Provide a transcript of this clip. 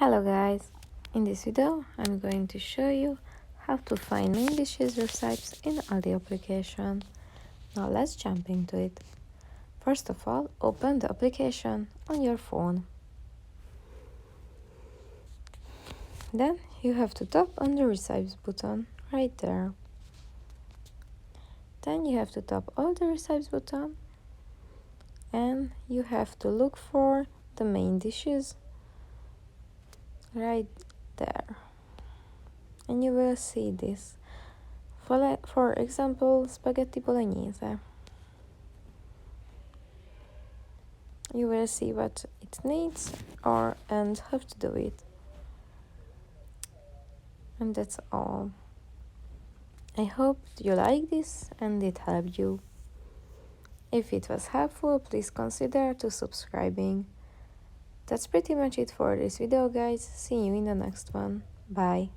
Hello guys, in this video I'm going to show you how to find main dishes recipes in Aldi application. Now let's jump into it. First of all, open the application on your phone. Then you have to tap on the recipes button right there. Then you have to tap on the recipes button and you have to look for the main dishes right there. And you will see this. For example, spaghetti bolognese. You will see what it needs and how to do it. And that's all. I hope you like this and it helped you. If it was helpful, please consider to subscribing. That's pretty much it for this video, guys. See you in the next one. Bye.